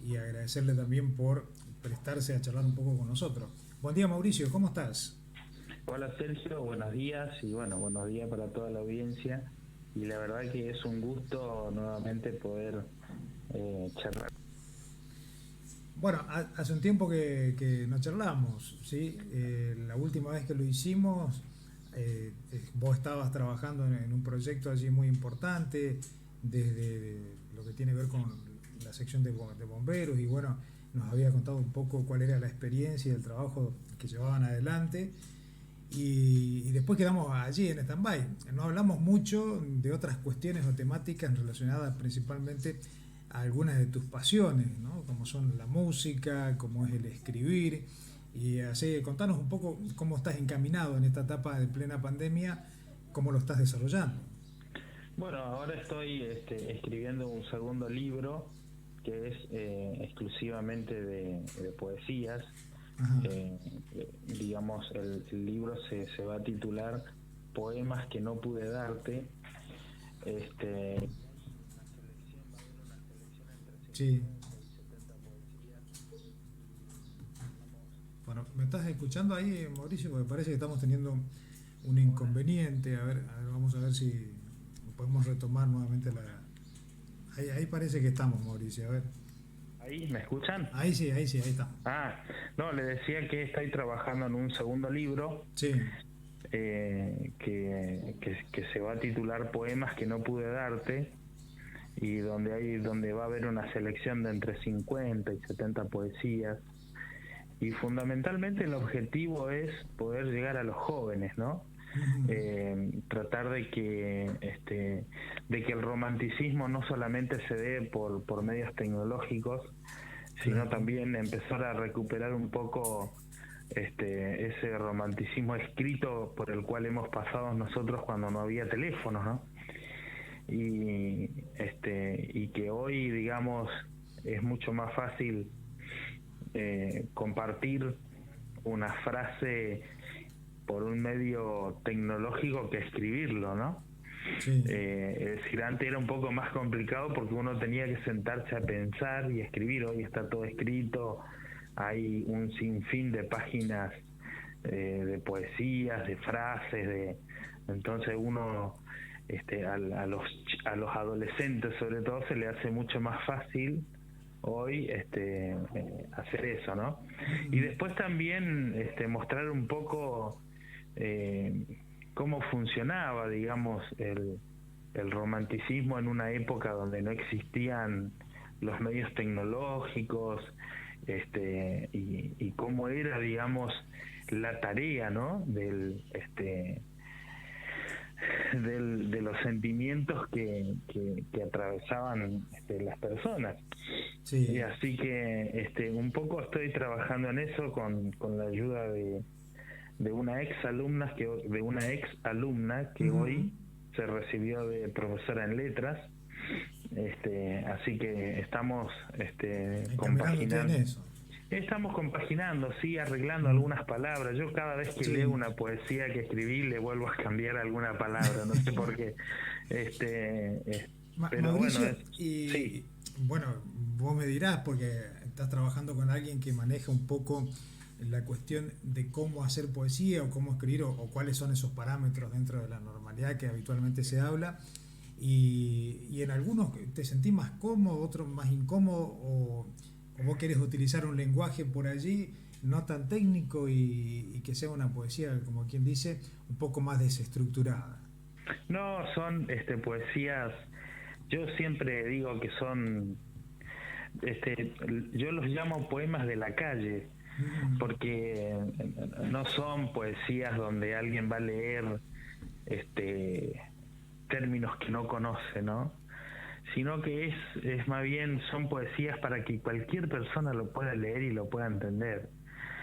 y agradecerle también por prestarse a charlar un poco con nosotros. Buen día, Mauricio, ¿cómo estás? Hola Sergio, buenos días y bueno, buenos días para toda la audiencia y la verdad que es un gusto nuevamente poder charlar. Bueno, hace un tiempo que no charlamos, ¿sí? La última vez que lo hicimos, vos estabas trabajando en un proyecto allí muy importante, desde lo que tiene que ver con la sección de bomberos, y bueno, nos había contado un poco cuál era la experiencia y el trabajo que llevaban adelante. Y después quedamos allí en stand-by. No hablamos mucho de otras cuestiones o temáticas relacionadas principalmente a algunas de tus pasiones, ¿no? Como son la música, como es el escribir. Y así, contanos un poco cómo estás encaminado en esta etapa de plena pandemia, cómo lo estás desarrollando. Bueno, ahora estoy escribiendo un segundo libro que es exclusivamente de poesías. Ajá. Digamos, el libro se va a titular Poemas que no pude darte. Una selección, va a haber una selección entre Sí. 50 y 70 poesías y digamos, Bueno, ¿me estás escuchando ahí, Mauricio? Porque parece que estamos teniendo un hola, inconveniente. A ver, vamos a ver si podemos retomar nuevamente la... Ahí parece que estamos, Mauricio. A ver. ¿ahí me escuchan? Ahí sí, ahí sí, ahí está. Ah, no, le decía que estoy trabajando en un segundo libro Sí. que se va a titular Poemas que no pude darte y donde va a haber una selección de entre 50 y 70 poesías y fundamentalmente el objetivo es poder llegar a los jóvenes, ¿no? Ujú. Tratar de que el romanticismo no solamente se dé por medios tecnológicos, sino Claro. también empezar a recuperar un poco ese romanticismo escrito por el cual hemos pasado nosotros cuando no había teléfonos, ¿no? Y que hoy, digamos, es mucho más fácil compartir una frase por un medio tecnológico que escribirlo, ¿no? Sí. Es decir, antes era un poco más complicado porque uno tenía que sentarse a pensar y escribir. Hoy está todo escrito, hay un sinfín de páginas de poesías, de frases, entonces uno a los adolescentes sobre todo se le hace mucho más fácil hoy hacer eso, ¿no? Y Ujú. después también mostrar un poco eh, cómo funcionaba, digamos, el romanticismo en una época donde no existían los medios tecnológicos, y cómo era, digamos, la tarea, ¿no? De los sentimientos que atravesaban las personas. Y Sí. así que un poco estoy trabajando en eso con la ayuda de una ex alumna que Ujú. hoy se recibió de profesora en letras. Así que estamos Encaminándote en compaginando. eso. Estamos compaginando, sí, arreglando Mm. algunas palabras. Yo cada vez que leo Sí. una poesía que escribí le vuelvo a cambiar alguna palabra, no sé por qué. Pero bueno, Mauricio, sí. y bueno, vos me dirás, porque estás trabajando con alguien que maneja un poco la cuestión de cómo hacer poesía o cómo escribir o cuáles son esos parámetros dentro de la normalidad que habitualmente se habla. Y en algunos te sentís más cómodo, otros más incómodo, o vos querés utilizar un lenguaje por allí no tan técnico y que sea una poesía, como quien dice, un poco más desestructurada. No, son poesías, yo siempre digo que son, yo los llamo poemas de la calle, Mm. porque no son poesías donde alguien va a leer este términos que no conoce, ¿no? Sino que es más bien, son poesías para que cualquier persona lo pueda leer y lo pueda entender.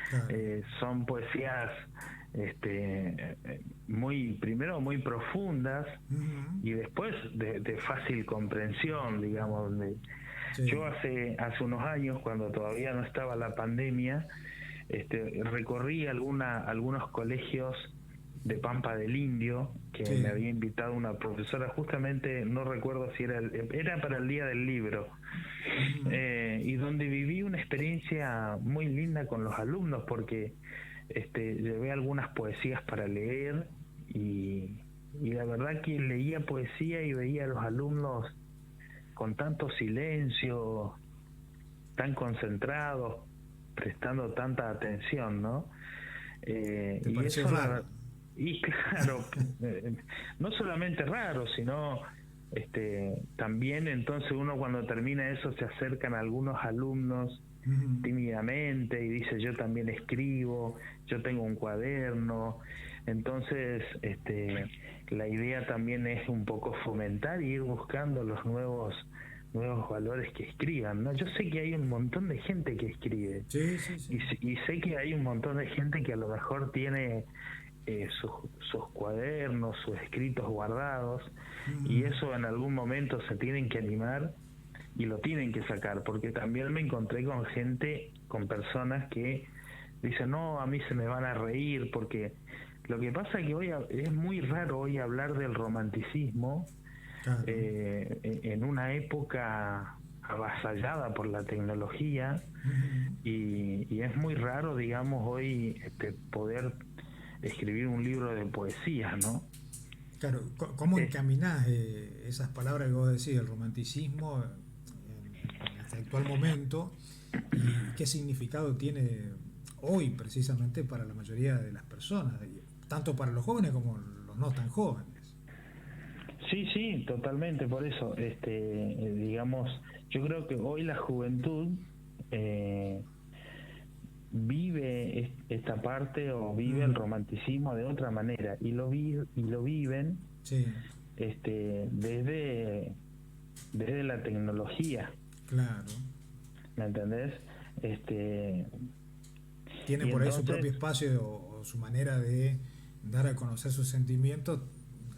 Claro. Son poesías primero muy profundas Ujú. y después de fácil comprensión, digamos. Yo Sí. hace unos años, cuando todavía no estaba la pandemia, recorrí algunos colegios de Pampa del Indio, que Sí. me había invitado una profesora, justamente no recuerdo si era para el Día del Libro, Ujú. y donde viví una experiencia muy linda con los alumnos, porque llevé algunas poesías para leer, y la verdad que leía poesía y veía a los alumnos con tanto silencio, tan concentrados, prestando tanta atención, ¿no? ¿Te Y pareció eso, raro? y claro, no solamente raro, sino también entonces uno cuando termina eso se acercan a algunos alumnos Ujú. tímidamente y dice yo también escribo, yo tengo un cuaderno. Entonces la idea también es un poco fomentar y ir buscando los nuevos valores que escriban, ¿no? Yo sé que hay un montón de gente que escribe Sí, sí, sí. y sé que hay un montón de gente que a lo mejor tiene sus cuadernos, sus escritos guardados, y Ujú. eso en algún momento se tienen que animar y lo tienen que sacar, porque también me encontré con gente, con personas que dicen, no, a mí se me van a reír, porque lo que pasa es que hoy es muy raro hoy hablar del romanticismo Claro. en una época avasallada por la tecnología, Ujú. y es muy raro, digamos, hoy poder escribir un libro de poesía, ¿no? Claro, ¿cómo Es, encaminás esas palabras que vos decís, el romanticismo en este actual momento y qué significado tiene hoy precisamente para la mayoría de las personas, tanto para los jóvenes como los no tan jóvenes? sí, sí, totalmente, por eso, digamos, yo creo que hoy la juventud eh, vive esta parte o vive el Mm. romanticismo de otra manera y lo viven Sí, desde la tecnología, claro. ¿me entendés? Este, Tienen y por ahí su entonces, propio espacio o su manera de dar a conocer sus sentimientos,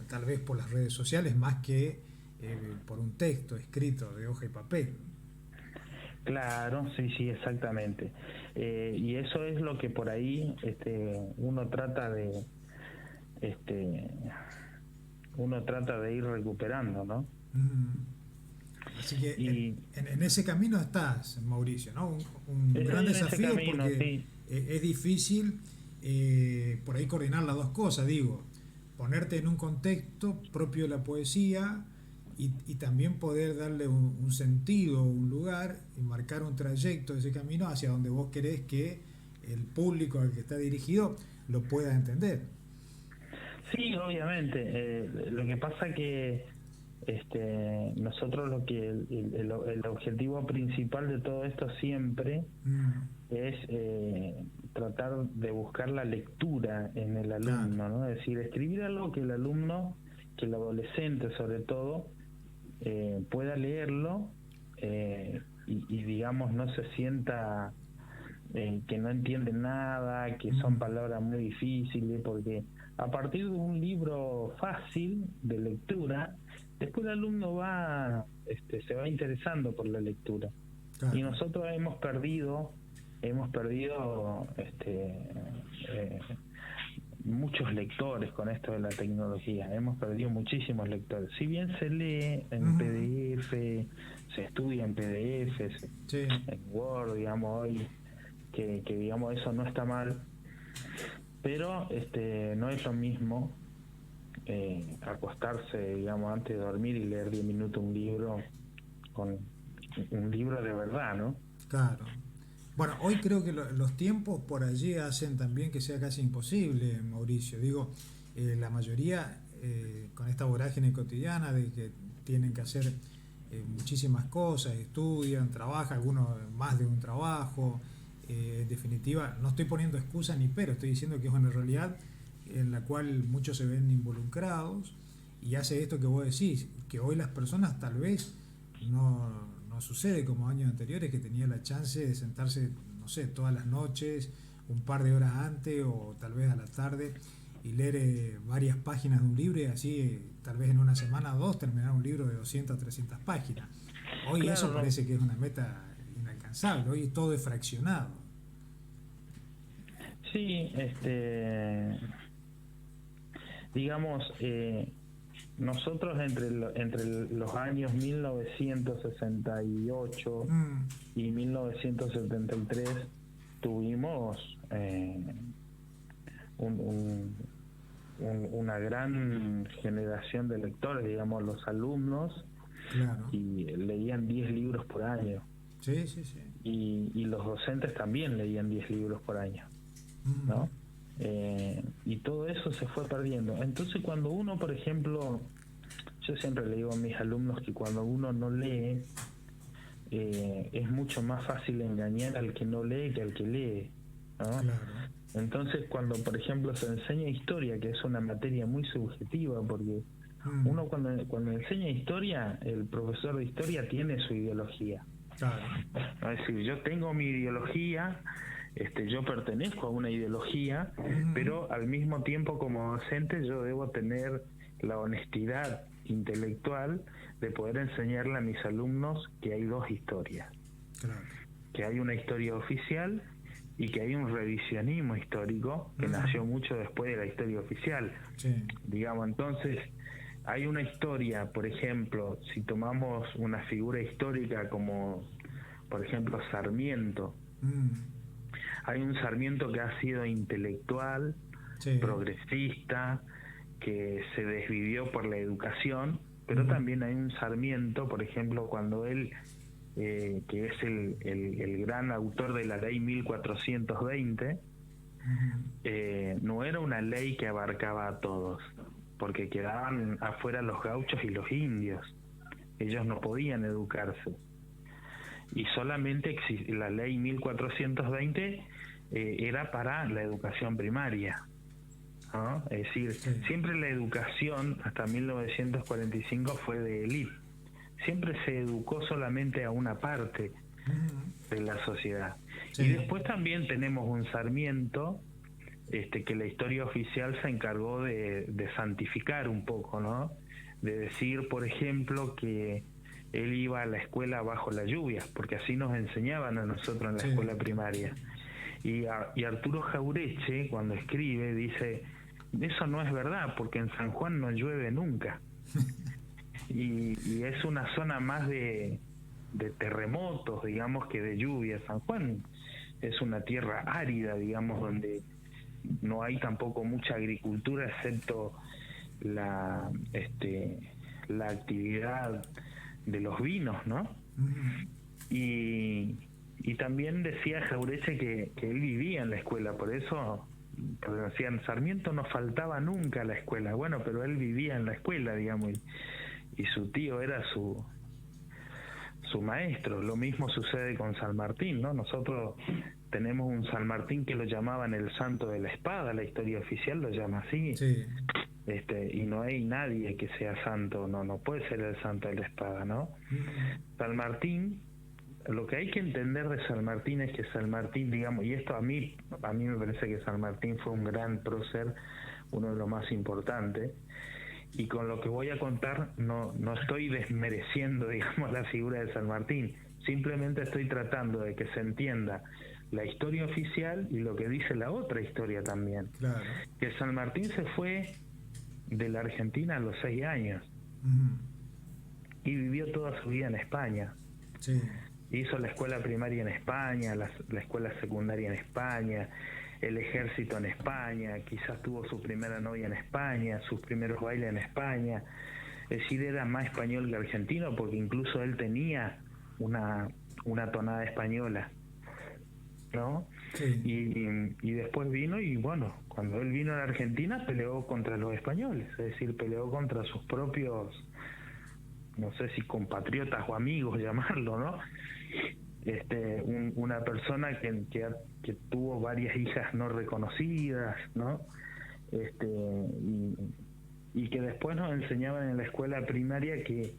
tal vez por las redes sociales, más que por un texto escrito de hoja y papel. claro, sí, sí, exactamente. Y eso es lo que por ahí uno trata este, ir recuperando, ¿no? Mm. Así que Y en ese camino estás, Mauricio, ¿no? Un gran estoy en ese desafío camino, porque sí. es difícil por ahí coordinar las dos cosas, digo, ponerte en un contexto propio de la poesía y también poder darle un sentido, un lugar y marcar un trayecto de ese camino hacia donde vos querés que el público al que está dirigido lo pueda entender. Sí, obviamente. Lo que pasa que nosotros lo que el objetivo principal de todo esto siempre Mm. es tratar de buscar la lectura en el Claro, alumno, ¿no? Es decir, escribir algo que el alumno, que el adolescente sobre todo, pueda leerlo y digamos no se sienta que no entiende nada, que son mm, palabras muy difíciles, porque a partir de un libro fácil de lectura, después el alumno se va interesando por la lectura. Y claro. nosotros hemos perdido eh, muchos lectores con esto de la tecnología, hemos perdido muchísimos lectores. Si bien se lee en Ujú. PDF, se estudia en PDF, Sí. en Word, digamos, hoy que digamos eso no está mal, pero no es lo mismo acostarse, digamos, antes de dormir y leer 10 minutos un libro con un libro de verdad, ¿no? Claro. Bueno, hoy creo que los tiempos por allí hacen también que sea casi imposible, Mauricio. Digo, la mayoría con esta vorágine cotidiana de que tienen que hacer muchísimas cosas, estudian, trabajan, algunos más de un trabajo. En definitiva, no estoy poniendo excusas ni pero, estoy diciendo que es una realidad en la cual muchos se ven involucrados y hace esto que vos decís, que hoy las personas tal vez no sucede como años anteriores que tenía la chance de sentarse, no sé, todas las noches, un par de horas antes o tal vez a la tarde y leer varias páginas de un libro y así tal vez en una semana o dos terminar un libro de 200 300 páginas. Hoy eso Claro, no, parece que es una meta inalcanzable, hoy todo es fraccionado. sí, digamos, nosotros entre los años 1968 y 1973 tuvimos una gran generación de lectores, digamos, los alumnos, claro, y leían 10 libros por año. Sí, sí, sí. Y los docentes también leían 10 libros por año, ¿no? Y todo eso se fue perdiendo. Entonces, cuando uno, por ejemplo, yo siempre le digo a mis alumnos que cuando uno no lee, es mucho más fácil engañar al que no lee que al que lee, ¿no? Claro. Entonces, cuando, por ejemplo, se enseña historia, que es una materia muy subjetiva, porque uno cuando enseña historia, el profesor de historia tiene su ideología. Claro. Es decir, yo tengo mi ideología, yo pertenezco a una ideología, pero al mismo tiempo como docente yo debo tener la honestidad intelectual de poder enseñarle a mis alumnos que hay dos historias. Claro. Que hay una historia oficial y que hay un revisionismo histórico que nació mucho después de la historia oficial. Sí. Digamos, entonces, hay una historia, por ejemplo, si tomamos una figura histórica como, por ejemplo, Sarmiento. Hay un Sarmiento que ha sido intelectual, Sí. progresista, que se desvivió por la educación, pero también hay un Sarmiento, por ejemplo, cuando él, que es el gran autor de la ley 1420, no era una ley que abarcaba a todos, porque quedaban afuera los gauchos y los indios. Ellos no podían educarse. Y solamente la ley 1420 era para la educación primaria, ¿no? Es decir, siempre la educación hasta 1945 fue de élite. Siempre se educó solamente a una parte de la sociedad. Sí. Y después también tenemos un Sarmiento, que la historia oficial se encargó de santificar un poco, ¿no? De decir, por ejemplo, que él iba a la escuela bajo la lluvia, porque así nos enseñaban a nosotros en la escuela primaria. Y Arturo Jaureche, cuando escribe, dice, eso no es verdad, porque en San Juan no llueve nunca. y es una zona más de terremotos, digamos, que de lluvia. San Juan es una tierra árida, digamos, donde no hay tampoco mucha agricultura, excepto la actividad de los vinos, ¿no? Y también decía Jaureche que él vivía en la escuela, por eso decían, Sarmiento no faltaba nunca a la escuela. Bueno, pero él vivía en la escuela, digamos, y su tío era su maestro. Lo mismo sucede con San Martín, ¿no? Nosotros tenemos un San Martín que lo llamaban el santo de la espada, la historia oficial lo llama así. Sí. Y no hay nadie que sea santo, no puede ser el santo de la espada, ¿no? San Martín, lo que hay que entender de San Martín es que San Martín, digamos, y esto a mí me parece que San Martín fue un gran prócer, uno de los más importantes, y con lo que voy a contar no estoy desmereciendo, digamos, la figura de San Martín, simplemente estoy tratando de que se entienda la historia oficial y lo que dice la otra historia también. Claro. Que San Martín se fue de la Argentina a los 6 años y vivió toda su vida en España. Sí. Hizo la escuela primaria en España, la escuela secundaria en España, el ejército en España, quizás tuvo su primera novia en España, sus primeros bailes en España. Es decir, era más español que argentino, porque incluso él tenía una tonada española, ¿no? Sí. Y después vino, y bueno, cuando él vino a la Argentina peleó contra los españoles, es decir, peleó contra sus propios, no sé si compatriotas o amigos llamarlo, ¿no? Una persona que tuvo varias hijas no reconocidas, ¿no? Y que después nos enseñaban en la escuela primaria que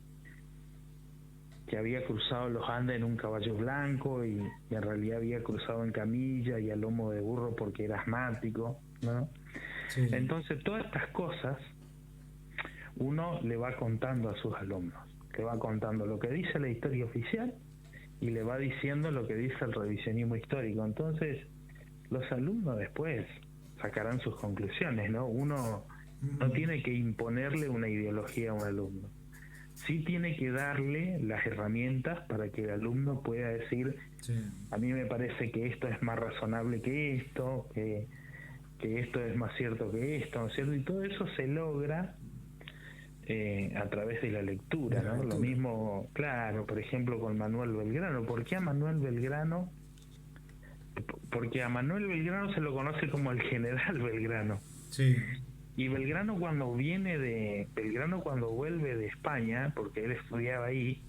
había cruzado los Andes en un caballo blanco y en realidad había cruzado en camilla y a lomo de burro porque era asmático, ¿no? Sí. Entonces todas estas cosas uno le va contando a sus alumnos, le va contando lo que dice la historia oficial y le va diciendo lo que dice el revisionismo histórico. Entonces los alumnos después sacarán sus conclusiones, ¿no? Uno no tiene que imponerle una ideología a un alumno. Sí tiene que darle las herramientas para que el alumno pueda decir, a mí me parece que esto es más razonable que esto, que esto es más cierto que esto, ¿no es cierto? Y todo eso se logra a través de la lectura, ¿no? Lo mismo, claro, por ejemplo, con Manuel Belgrano. ¿Por qué a Manuel Belgrano? Porque a Manuel Belgrano se lo conoce como el general Belgrano. Sí. Y Belgrano cuando vuelve de España, porque él estudiaba ahí,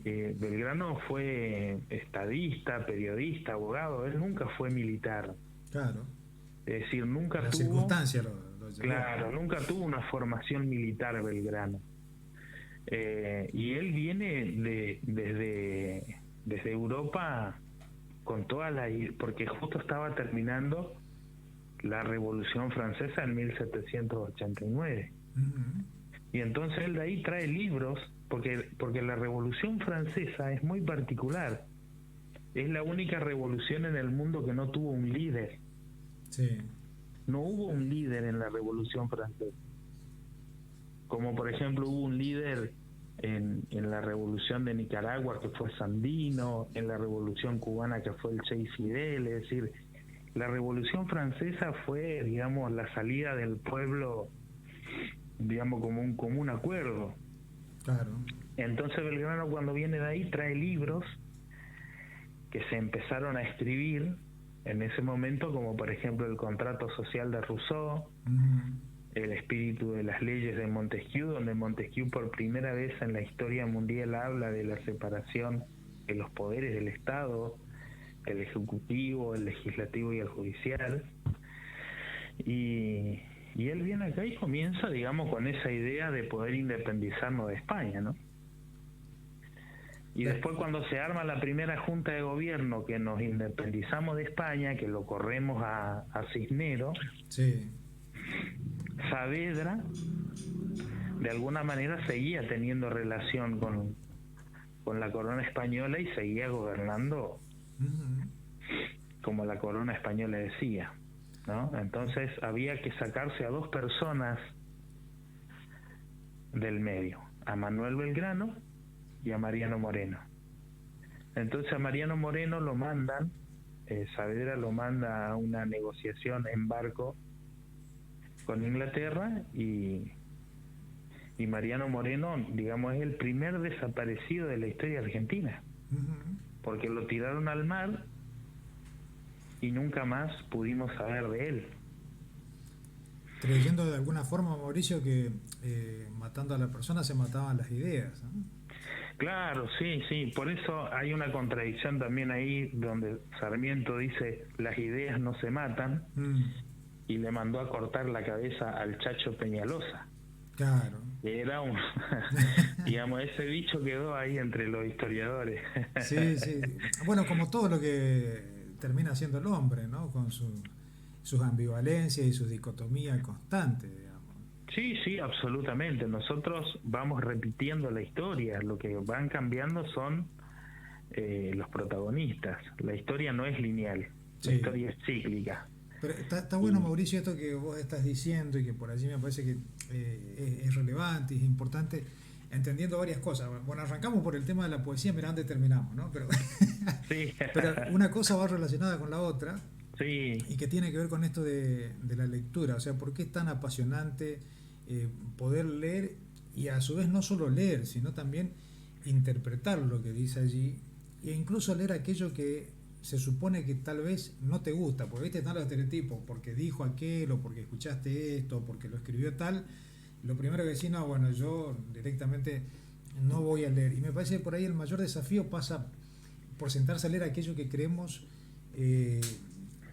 Belgrano fue estadista, periodista, abogado, él nunca fue militar. Claro. Es decir, nunca la tuvo... circunstancia lo llevó. Claro, nunca tuvo una formación militar Belgrano. Y él viene desde Europa con toda la... porque justo estaba terminando la Revolución Francesa en 1789. Y entonces él de ahí trae libros, porque la Revolución Francesa es muy particular. Es la única revolución en el mundo que no tuvo un líder. Sí. No hubo un líder en la Revolución Francesa. Como por ejemplo hubo un líder en la Revolución de Nicaragua, que fue Sandino, en la Revolución Cubana, que fue el Che y Fidel. Es decir, la Revolución Francesa fue, digamos, la salida del pueblo, digamos, como un acuerdo. Claro. Entonces Belgrano, cuando viene de ahí, trae libros que se empezaron a escribir en ese momento, como por ejemplo el Contrato Social de Rousseau, el Espíritu de las Leyes de Montesquieu, donde Montesquieu por primera vez en la historia mundial habla de la separación de los poderes del Estado, el ejecutivo, el legislativo y el judicial. Y él viene acá y comienza, digamos, con esa idea de poder independizarnos de España, ¿no? Y después, cuando se arma la primera junta de gobierno, que nos independizamos de España, que lo corremos a Cisneros, sí, Saavedra de alguna manera seguía teniendo relación con la corona española y seguía gobernando como la corona española decía, ¿no? Entonces había que sacarse a dos personas del medio, a Manuel Belgrano y a Mariano Moreno. Entonces a Mariano Moreno lo mandan, Saavedra lo manda a una negociación en barco con Inglaterra, y Mariano Moreno, digamos, es el primer desaparecido de la historia argentina, porque lo tiraron al mar y nunca más pudimos saber de él. Creyendo de alguna forma, Mauricio, que matando a la persona se mataban las ideas, ¿no? Claro, sí, por eso hay una contradicción también ahí, donde Sarmiento dice, las ideas no se matan, y le mandó a cortar la cabeza al Chacho Peñalosa. Claro. Era un... digamos, ese bicho quedó ahí entre los historiadores. Sí. Bueno, como todo lo que termina siendo el hombre, ¿no? Con sus ambivalencias y su dicotomía constante, digamos. Sí, absolutamente. Nosotros vamos repitiendo la historia. Lo que van cambiando son los protagonistas. La historia no es lineal, la historia es cíclica. Pero está bueno, Mauricio, esto que vos estás diciendo, y que por allí me parece que es relevante y es importante, entendiendo varias cosas. Bueno, arrancamos por el tema de la poesía, mira dónde terminamos, ¿no? Pero, sí. Pero una cosa va relacionada con la otra, sí. Y que tiene que ver con esto de la lectura. O sea, ¿por qué es tan apasionante poder leer, y a su vez no solo leer, sino también interpretar lo que dice allí, e incluso leer aquello que se supone que tal vez no te gusta, porque viste están los estereotipos, porque dijo aquel, o porque escuchaste esto, o porque lo escribió tal? Lo primero que decís, no, bueno, yo directamente no voy a leer. Y me parece que por ahí el mayor desafío pasa por sentarse a leer aquello que creemos que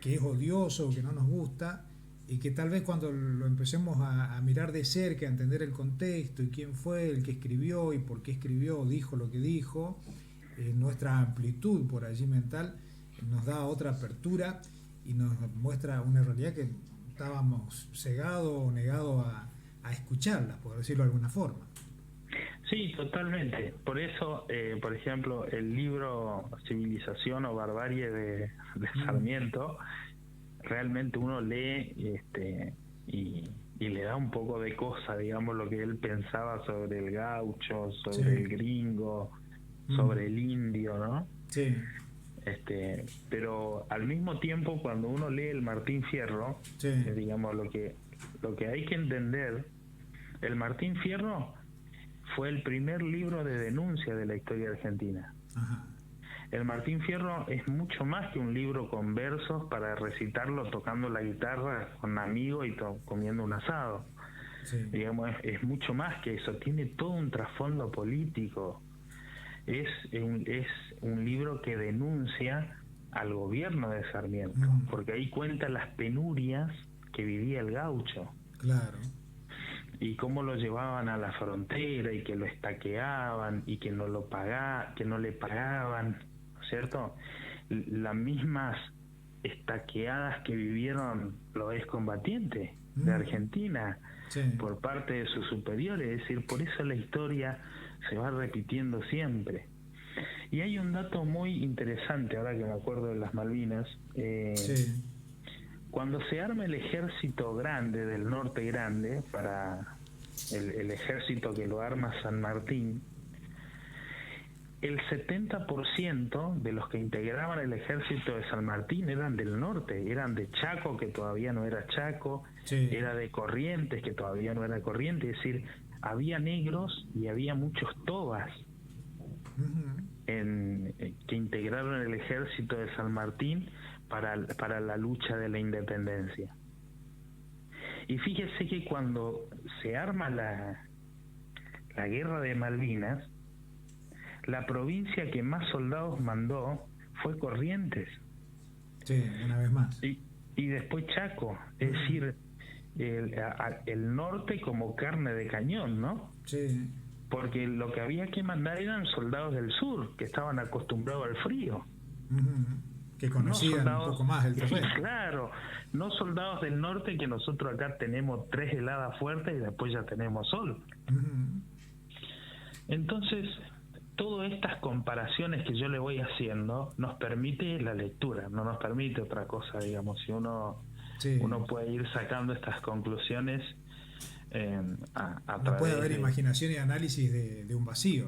es odioso, que no nos gusta, y que tal vez cuando lo empecemos a mirar de cerca, a entender el contexto y quién fue el que escribió y por qué escribió, dijo lo que dijo, nuestra amplitud por allí mental nos da otra apertura y nos muestra una realidad que estábamos cegados o negados a escucharla, por decirlo de alguna forma. Sí, totalmente. Por eso, por ejemplo, el libro Civilización o Barbarie de Sarmiento, realmente uno lee y y le da un poco de cosa, digamos, lo que él pensaba sobre el gaucho, sobre el gringo, sobre el indio, ¿no? Sí. Pero al mismo tiempo, cuando uno lee el Martín Fierro, digamos, lo que hay que entender, el Martín Fierro fue el primer libro de denuncia de la historia argentina. Ajá. El Martín Fierro es mucho más que un libro con versos para recitarlo tocando la guitarra con amigos y comiendo un asado. Sí. Digamos, es mucho más que eso, tiene todo un trasfondo político. Es un libro que denuncia al gobierno de Sarmiento, porque ahí cuenta las penurias que vivía el gaucho. Claro. Y cómo lo llevaban a la frontera y que lo estaqueaban y que no le pagaban, ¿cierto? Las mismas estaqueadas que vivieron los excombatientes de Argentina por parte de sus superiores, es decir, por eso la historia se va repitiendo siempre. Y hay un dato muy interesante, ahora que me acuerdo de las Malvinas, cuando se arma el ejército grande del norte grande, para el ejército que lo arma San Martín, el 70% de los que integraban el ejército de San Martín eran del norte, eran de Chaco, que todavía no era Chaco, era de Corrientes, que todavía no era Corrientes, es decir, había negros y había muchos tobas que integraron el ejército de San Martín para la lucha de la independencia. Y fíjese que cuando se arma la guerra de Malvinas, la provincia que más soldados mandó fue Corrientes. Sí, una vez más. Y después Chaco, es decir, el norte como carne de cañón, ¿no? Sí. Porque lo que había que mandar eran soldados del sur, que estaban acostumbrados al frío. Que conocían un poco más el terreno. Claro, no soldados del norte, que nosotros acá tenemos 3 heladas fuertes y después ya tenemos sol. Entonces, todas estas comparaciones que yo le voy haciendo nos permite la lectura, no nos permite otra cosa, digamos. Si uno puede ir sacando estas conclusiones no puede haber imaginación y análisis de un vacío.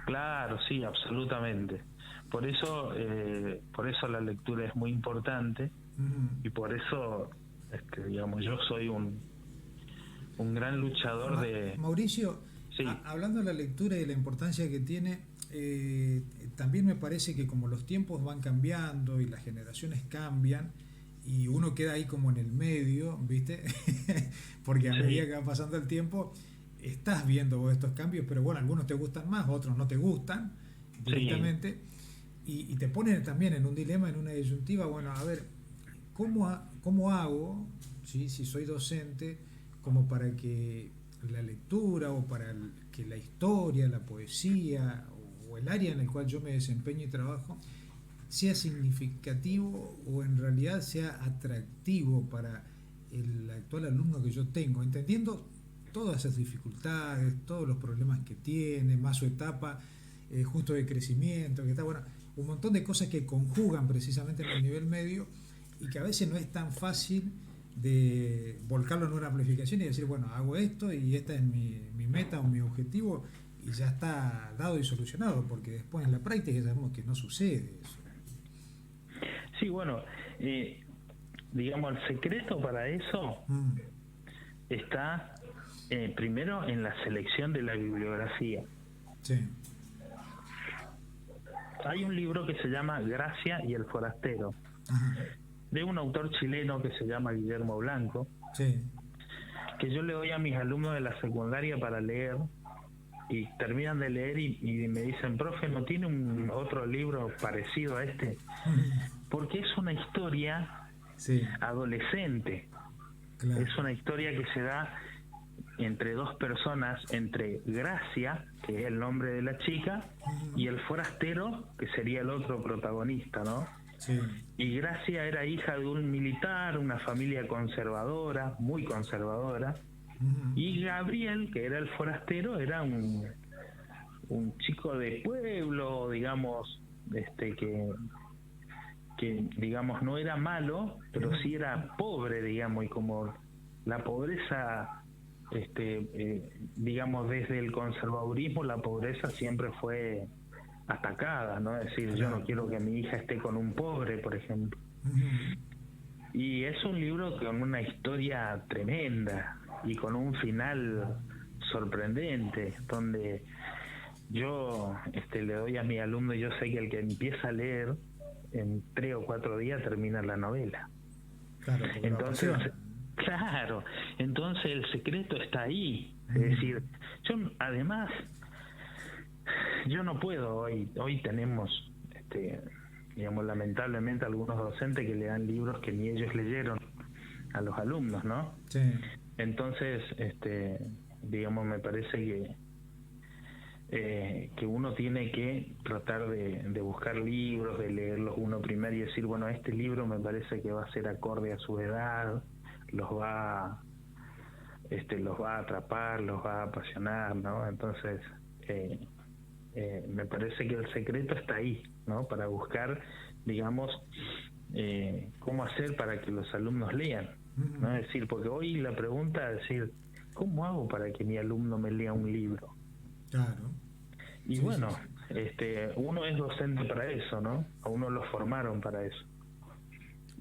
Claro, sí, absolutamente. Por eso la lectura es muy importante y por eso, digamos, yo soy un gran luchador de... Mauricio, hablando de la lectura y de la importancia que tiene, también me parece que como los tiempos van cambiando y las generaciones cambian y uno queda ahí como en el medio, ¿viste? Porque a medida que va pasando el tiempo estás viendo vos estos cambios, pero bueno, algunos te gustan más, otros no te gustan directamente, y te ponen también en un dilema, en una disyuntiva. Bueno, a ver, ¿cómo hago, si soy docente, como para que la lectura o para que la historia, la poesía o el área en el cual yo me desempeño y trabajo sea significativo o en realidad sea atractivo para el actual alumno que yo tengo, entendiendo todas esas dificultades, todos los problemas que tiene, más su etapa justo de crecimiento, que está, bueno, un montón de cosas que conjugan precisamente en el nivel medio y que a veces no es tan fácil de volcarlo en una amplificación y decir, bueno, hago esto y esta es mi meta o mi objetivo y ya está dado y solucionado, porque después en la práctica sabemos que no sucede eso. Sí, bueno, digamos, el secreto para eso está primero en la selección de la bibliografía. Sí. Hay un libro que se llama Gracia y el forastero, de un autor chileno que se llama Guillermo Blanco, que yo le doy a mis alumnos de la secundaria para leer, y terminan de leer y me dicen, profe, ¿no tiene otro libro parecido a este? Porque es una historia adolescente. Claro. Es una historia que se da entre dos personas, entre Gracia, que es el nombre de la chica, y el forastero, que sería el otro protagonista, ¿no? Sí. Y Gracia era hija de un militar, una familia conservadora, muy conservadora, y Gabriel, que era el forastero, era un chico de pueblo, digamos, que digamos no era malo, pero sí era pobre, digamos, y como la pobreza, digamos, desde el conservadurismo, la pobreza siempre fue atacada, ¿no? Es decir, yo no quiero que mi hija esté con un pobre, por ejemplo. Y es un libro con una historia tremenda y con un final sorprendente, donde yo le doy a mi alumno, yo sé que el que empieza a leer en 3 o 4 días termina la novela. Claro, entonces, claro, entonces el secreto está ahí. Es decir, yo no puedo, hoy tenemos, digamos, lamentablemente algunos docentes que le dan libros que ni ellos leyeron a los alumnos, ¿no? Sí. Entonces, digamos, me parece que uno tiene que tratar de buscar libros, de leerlos uno primero y decir, bueno, este libro me parece que va a ser acorde a su edad, los va a atrapar, los va a apasionar, ¿no? Entonces, me parece que el secreto está ahí, ¿no? Para buscar, digamos, cómo hacer para que los alumnos lean, ¿no? Es decir, porque hoy la pregunta es decir, ¿cómo hago para que mi alumno me lea un libro? Claro. Y sí, bueno, sí. Uno es docente para eso, ¿no? A uno lo formaron para eso.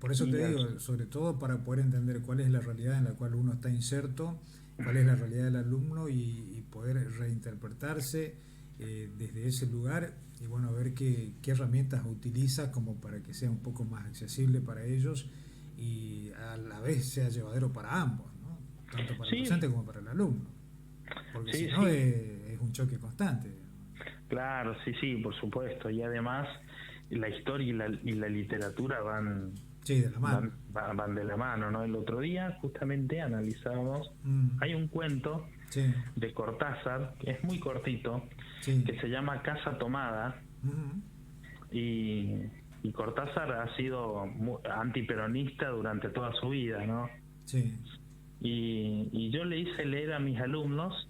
Por eso te digo, sobre todo para poder entender cuál es la realidad en la cual uno está inserto, cuál es la realidad del alumno y poder reinterpretarse desde ese lugar y bueno, ver qué herramientas utiliza como para que sea un poco más accesible para ellos y a la vez sea llevadero para ambos, ¿no? Tanto para el docente como para el alumno, porque si no es un choque constante. Claro, sí, por supuesto, y además la historia y la literatura van de la mano. Van de la mano, ¿no? El otro día justamente analizábamos, hay un cuento de Cortázar, que es muy cortito, que se llama Casa Tomada, y Cortázar ha sido antiperonista durante toda su vida, ¿no? Sí. Y yo le hice leer a mis alumnos,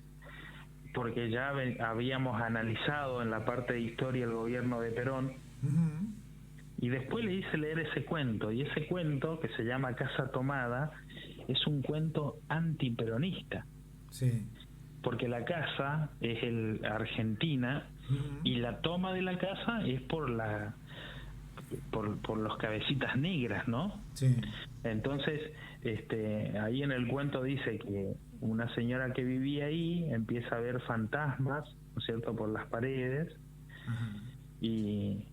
porque ya habíamos analizado en la parte de historia el gobierno de Perón, y después le hice leer ese cuento, y ese cuento, que se llama Casa Tomada, es un cuento antiperonista. Sí. Porque la casa es Argentina, y la toma de la casa es por los cabecitas negras, ¿no? Sí. Entonces, ahí en el cuento dice que una señora que vivía ahí empieza a ver fantasmas, ¿no es cierto?, por las paredes, y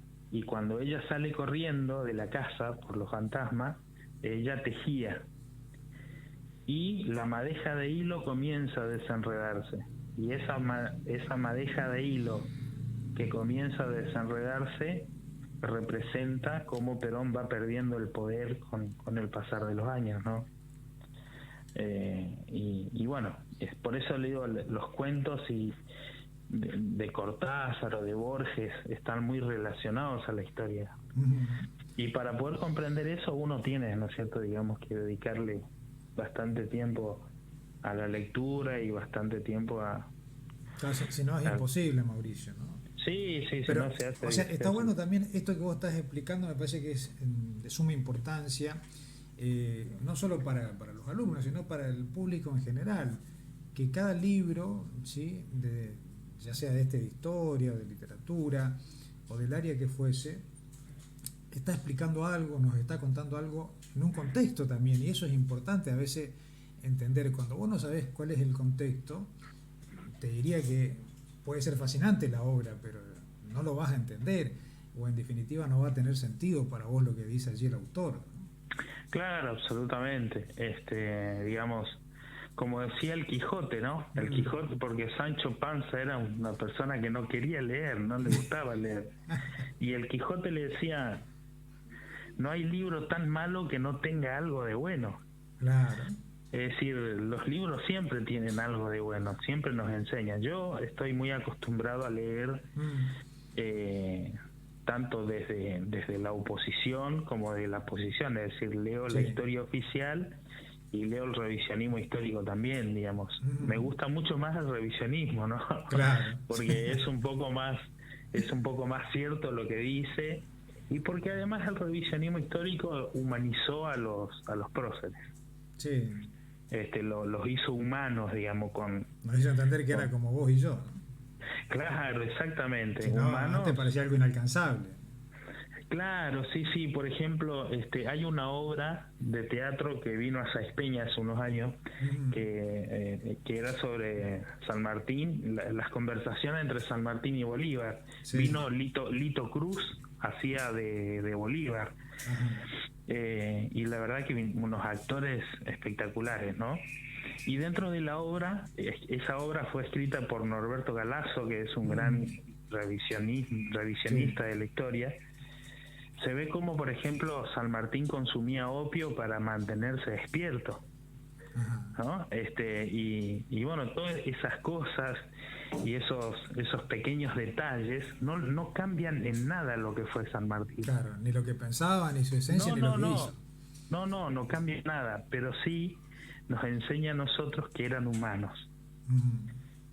cuando ella sale corriendo de la casa por los fantasmas, ella tejía, y la madeja de hilo comienza a desenredarse, y esa madeja de hilo que comienza a desenredarse representa cómo Perón va perdiendo el poder con el pasar de los años, ¿no? Y bueno, es por eso le digo, los cuentos de Cortázar o de Borges están muy relacionados a la historia. Y para poder comprender eso uno tiene, ¿no es cierto?, digamos, que dedicarle bastante tiempo a la lectura y bastante tiempo a... Claro, si no es imposible, Mauricio, ¿no? Sí, pero si no se hace... O sea, está bueno también esto que vos estás explicando, me parece que es de suma importancia, no solo para los alumnos, sino para el público en general, que cada libro, ¿sí?, ya sea de historia o de literatura o del área que fuese, está explicando algo, nos está contando algo en un contexto también, y eso es importante a veces entender. Cuando vos no sabés cuál es el contexto, te diría que puede ser fascinante la obra, pero no lo vas a entender, o en definitiva no va a tener sentido para vos lo que dice allí el autor. Claro, absolutamente. Digamos, como decía el Quijote, ¿no? El Quijote, porque Sancho Panza era una persona que no quería leer, no le gustaba leer. Y el Quijote le decía, no hay libro tan malo que no tenga algo de bueno. Claro. Es decir, los libros siempre tienen algo de bueno, siempre nos enseñan. Yo estoy muy acostumbrado a leer tanto desde la oposición como de la posición, es decir, leo la historia oficial y leo el revisionismo histórico también, digamos. Me gusta mucho más el revisionismo, ¿no? Claro. Porque es un poco más cierto lo que dice, y porque además el revisionismo histórico humanizó a los próceres. Sí. los hizo humanos, digamos, con... Nos hizo entender que era como vos y yo, ¿no? Claro, exactamente, Si no, humanos. antes parecía algo inalcanzable. Claro, sí, sí. Por ejemplo, hay una obra de teatro que vino a Sáenz Peña hace unos años que era sobre San Martín, las conversaciones entre San Martín y Bolívar. Sí. Vino Lito Cruz, hacía de Bolívar. Y la verdad que unos actores espectaculares, ¿no? Y dentro de la obra, esa obra fue escrita por Norberto Galazo, que es un gran revisionista de la historia. Se ve como, por ejemplo, San Martín consumía opio para mantenerse despierto, ¿no? Y bueno, todas esas cosas y esos pequeños detalles no cambian en nada lo que fue San Martín. Claro, ni lo que pensaba, ni su esencia, ni lo que hizo. No cambia nada, pero sí nos enseña a nosotros que eran humanos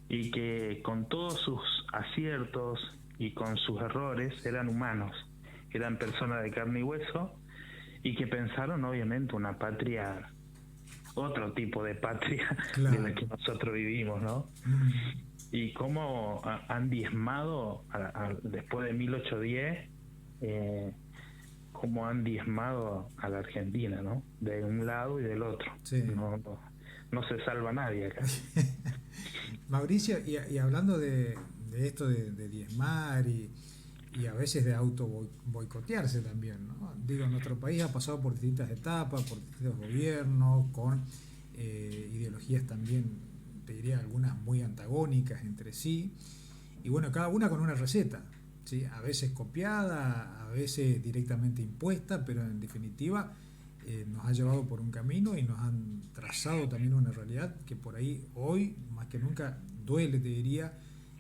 y que con todos sus aciertos y con sus errores eran humanos. Eran personas de carne y hueso y que pensaron obviamente una patria, otro tipo de patria, claro, de la que nosotros vivimos, ¿no? Y cómo han diezmado después de 1810, cómo han diezmado a la Argentina, ¿no? De un lado y del otro. Sí. No se salva nadie acá. Mauricio, y hablando de esto de diezmar y a veces de auto boicotearse también, ¿no? Digo, nuestro país ha pasado por distintas etapas, por distintos gobiernos, con ideologías también, te diría, algunas muy antagónicas entre sí, y bueno, cada una con una receta, ¿sí? A veces copiada, a veces directamente impuesta, pero en definitiva nos ha llevado por un camino y nos han trazado también una realidad que por ahí hoy, más que nunca, duele, te diría,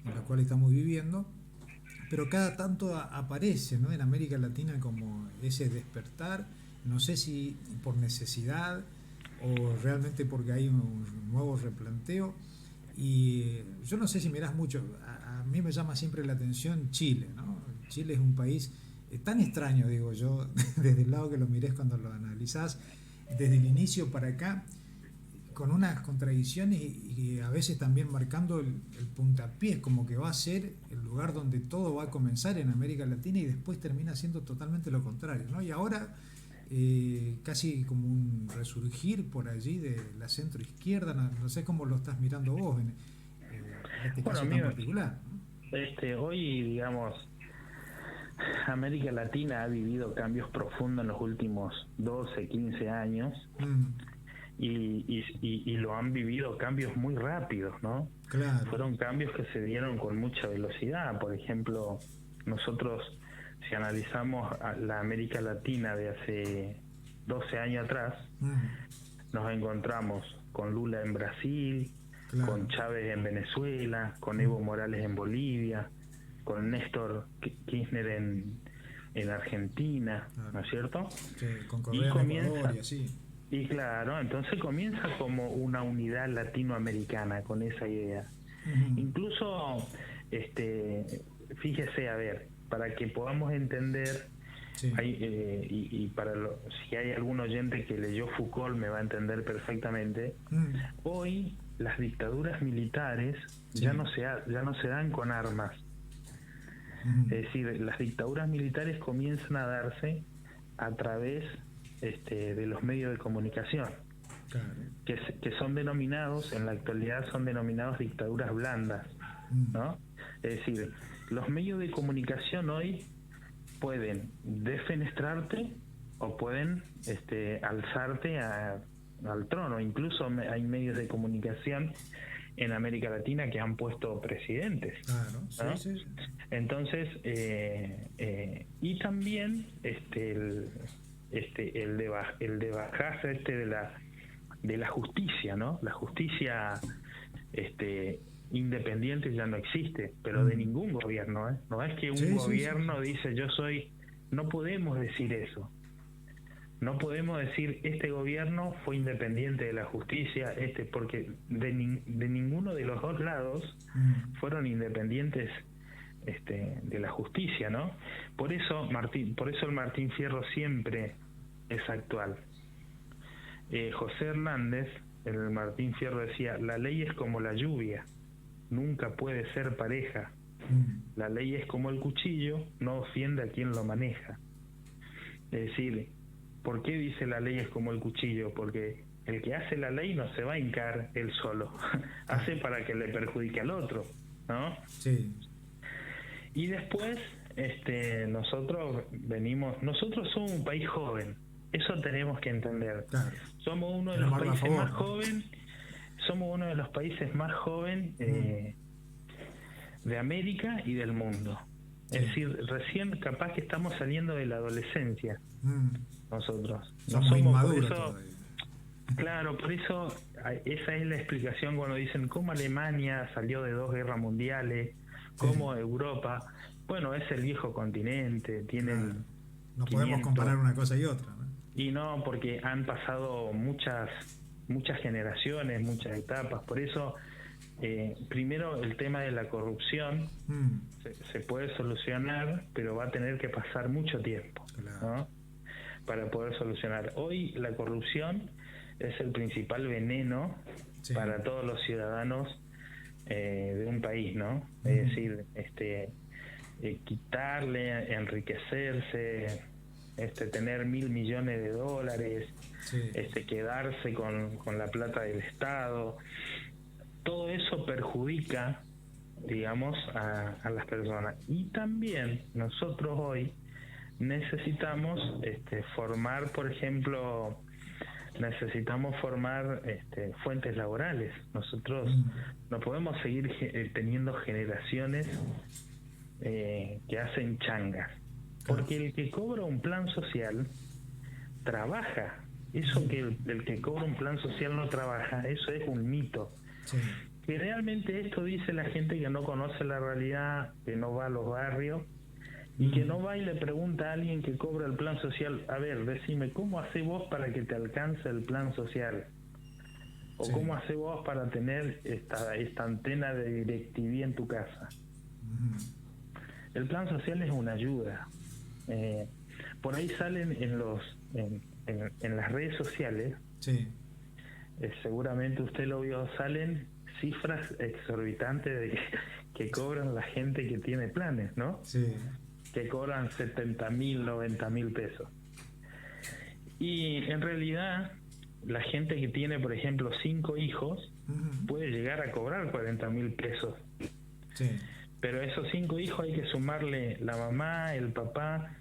en la cual estamos viviendo. Pero cada tanto aparece, ¿no?, en América Latina como ese despertar, no sé si por necesidad o realmente porque hay un nuevo replanteo. Y yo no sé si mirás mucho, a mí me llama siempre la atención Chile, ¿no? Chile es un país tan extraño, digo yo, desde el lado que lo mires cuando lo analizás, desde el inicio para acá, con unas contradicciones y a veces también marcando el puntapié, como que va a ser el lugar donde todo va a comenzar en América Latina y después termina siendo totalmente lo contrario, ¿no? Y ahora casi como un resurgir por allí de la centroizquierda, no sé cómo lo estás mirando vos en este caso tan particular, ¿no? Hoy, digamos, América Latina ha vivido cambios profundos en los últimos 12, 15 años. Y lo han vivido cambios muy rápidos, ¿no? Claro. Fueron cambios que se dieron con mucha velocidad. Por ejemplo, nosotros, si analizamos a la América Latina de hace 12 años atrás, nos encontramos con Lula en Brasil, claro, con Chávez en Venezuela, con Evo Morales en Bolivia, con Néstor Kirchner en Argentina, claro, ¿no es cierto? Sí, con Correa en Ecuador y así. Y claro, entonces comienza como una unidad latinoamericana con esa idea. Incluso, fíjese, a ver, para que podamos entender, sí, y si hay algún oyente que leyó Foucault me va a entender perfectamente, hoy las dictaduras militares, sí, ya no se dan con armas. Es decir, las dictaduras militares comienzan a darse a través de los medios de comunicación, claro, que son denominados, en la actualidad son denominados dictaduras blandas, ¿no? Es decir, los medios de comunicación hoy pueden defenestrarte o pueden alzarte al trono. Incluso hay medios de comunicación en América Latina que han puesto presidentes, claro, ¿no? Sí, sí. Entonces, y también el de bajarse de la justicia, ¿no? La justicia independiente ya no existe, pero de ningún gobierno, ¿eh? No es que un gobierno dice no podemos decir eso. No podemos decir este gobierno fue independiente de la justicia, porque de ninguno de los dos lados fueron independientes de la justicia, ¿no? Por eso el Martín Fierro siempre es actual. José Hernández el Martín Fierro decía, la ley es como la lluvia, nunca puede ser pareja. La ley es como el cuchillo, no ofiende a quien lo maneja. Es decir, ¿por qué dice la ley es como el cuchillo? Porque el que hace la ley no se va a hincar él solo, hace para que le perjudique al otro, ¿no? Sí. Y después, nosotros somos un país joven, eso tenemos que entender. Claro. Somos uno de los países más jóvenes, somos uno de los países más jóvenes de América y del mundo. Sí. Es decir, recién capaz que estamos saliendo de la adolescencia, nosotros. Somos inmaduros todavía. Claro, por eso esa es la explicación cuando dicen cómo Alemania salió de 2 guerras mundiales, cómo Europa, bueno, es el viejo continente, tienen... No podemos comparar una cosa y otra, ¿no? Y no, porque han pasado muchas generaciones, muchas etapas, por eso primero el tema de la corrupción se puede solucionar, pero va a tener que pasar mucho tiempo, ¿no? Para poder solucionar. Hoy la corrupción es el principal veneno para todos los ciudadanos de un país, ¿no? Es decir, quitarle, enriquecerse, tener $1.000 millones, quedarse con la plata del Estado, todo eso perjudica, digamos, a las personas. Y también nosotros hoy necesitamos formar, por ejemplo, fuentes laborales. Nosotros no podemos seguir teniendo generaciones que hacen changas, porque el que cobra un plan social trabaja. Eso que el que cobra un plan social no trabaja, eso es un mito. Sí. Que realmente esto dice la gente que no conoce la realidad, que no va a los barrios y que no va y le pregunta a alguien que cobra el plan social, a ver, decime, ¿cómo hacés vos para que te alcance el plan social? O ¿cómo hacés vos para tener esta antena de DirecTV en tu casa? El plan social es una ayuda. Por ahí salen en las redes sociales, seguramente usted lo vio, salen cifras exorbitantes de que cobran la gente que tiene planes, ¿no? Sí. Que cobran 70.000, 90.000 pesos. Y en realidad, la gente que tiene, por ejemplo, 5 hijos, puede llegar a cobrar 40.000 pesos. Sí. Pero esos 5 hijos hay que sumarle la mamá, el papá,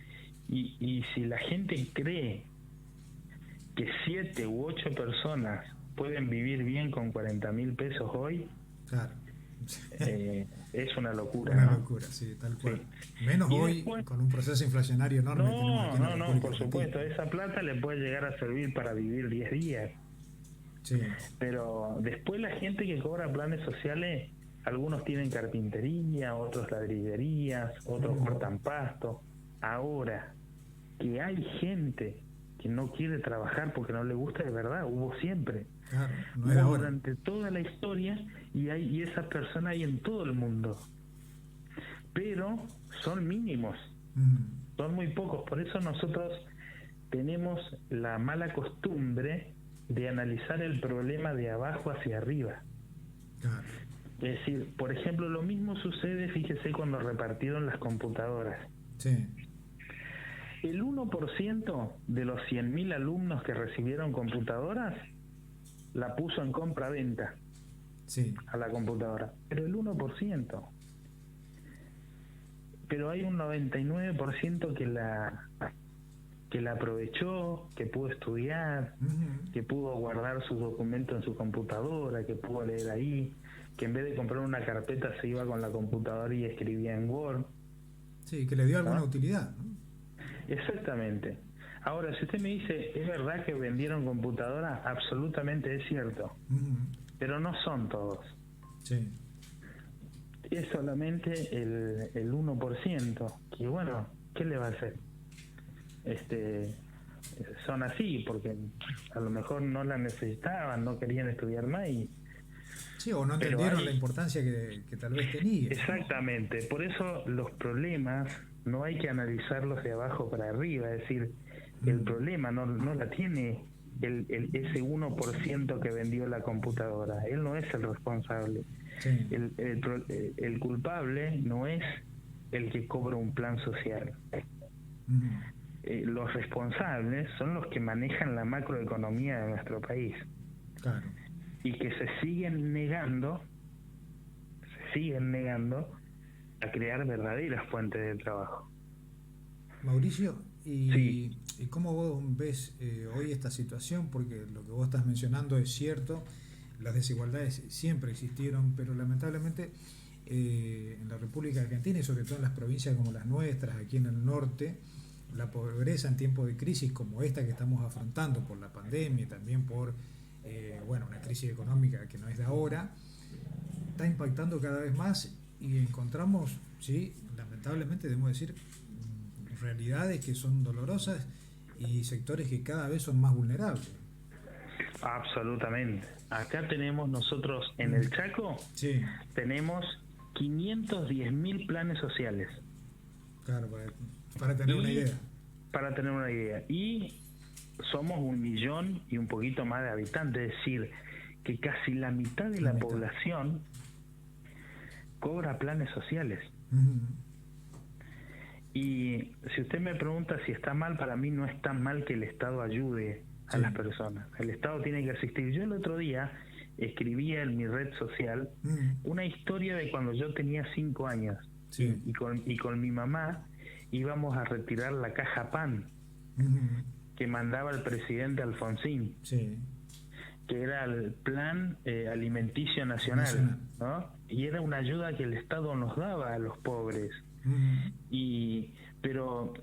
y si la gente cree que 7 u 8 personas pueden vivir bien con 40.000 pesos hoy, claro. Es una locura. Una locura, sí, tal cual. Sí. Menos y hoy, después, con un proceso inflacionario enorme. No, por supuesto. Esa plata le puede llegar a servir para vivir 10 días. Sí. Pero después la gente que cobra planes sociales, algunos tienen carpintería, otros ladrillerías, otros cortan pasto. Ahora, que hay gente que no quiere trabajar porque no le gusta, de verdad, hubo siempre. Claro, no era ahora. Durante toda la historia, y esas personas hay en todo el mundo. Pero son mínimos, son muy pocos. Por eso nosotros tenemos la mala costumbre de analizar el problema de abajo hacia arriba. Claro. Es decir, por ejemplo, lo mismo sucede, fíjese, cuando repartieron las computadoras. Sí. El 1% de los 100.000 alumnos que recibieron computadoras la puso en compra-venta a la computadora. Pero el 1%. Pero hay un 99% que la aprovechó, que pudo estudiar, que pudo guardar sus documentos en su computadora, que pudo leer ahí, que en vez de comprar una carpeta se iba con la computadora y escribía en Word. Sí, que le dio alguna utilidad, ¿no? Exactamente. Ahora, si usted me dice, ¿es verdad que vendieron computadoras? Absolutamente es cierto. Pero no son todos. Sí. Es solamente el 1%. Que bueno, ¿qué le va a hacer? Son así, porque a lo mejor no la necesitaban, no querían estudiar más y... Sí, o no entendieron la importancia que tal vez tenía. Exactamente. Por eso los problemas no hay que analizarlos de abajo para arriba. Es decir, el problema no la tiene ese 1% que vendió la computadora. Él no es el responsable. Sí. El culpable no es el que cobra un plan social. Los responsables son los que manejan la macroeconomía de nuestro país. Claro. Y que se siguen negando a crear verdaderas fuentes de trabajo. Mauricio, Sí. ¿y cómo vos ves hoy esta situación? Porque lo que vos estás mencionando es cierto, las desigualdades siempre existieron, pero lamentablemente en la República Argentina y sobre todo en las provincias como las nuestras, aquí en el norte, la pobreza en tiempos de crisis como esta que estamos afrontando por la pandemia y también por una crisis económica que no es de ahora, está impactando cada vez más y encontramos, sí, lamentablemente debemos decir, realidades que son dolorosas y sectores que cada vez son más vulnerables. Absolutamente. Acá tenemos nosotros en el Chaco, sí, tenemos 510.000 planes sociales. Claro, para tener una idea. Para tener una idea. Y somos 1 millón y un poquito más de habitantes, es decir, que casi la mitad de la población cobra planes sociales. Y si usted me pregunta si está mal, para mí no es tan mal que el Estado ayude a las personas. El Estado tiene que asistir. Yo el otro día escribía en mi red social una historia de cuando yo tenía 5 años y con mi mamá íbamos a retirar la caja PAN que mandaba el presidente Alfonsín, que era el Plan Alimenticio Nacional, ¿no? Y era una ayuda que el Estado nos daba a los pobres. Pero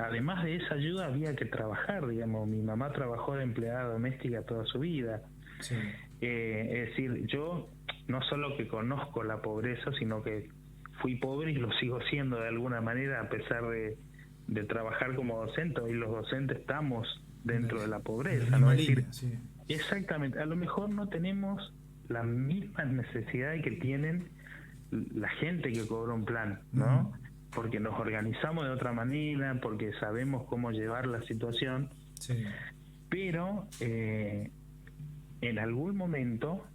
además de esa ayuda había que trabajar, digamos. Mi mamá trabajó de empleada doméstica toda su vida. Es decir, yo no solo que conozco la pobreza, sino que fui pobre y lo sigo siendo de alguna manera a pesar de trabajar como docente. Hoy los docentes estamos dentro de la pobreza, ¿no? Es decir, exactamente, a lo mejor no tenemos las mismas necesidades que tienen la gente que cobra un plan, ¿no? Porque nos organizamos de otra manera, porque sabemos cómo llevar la situación, pero en algún momento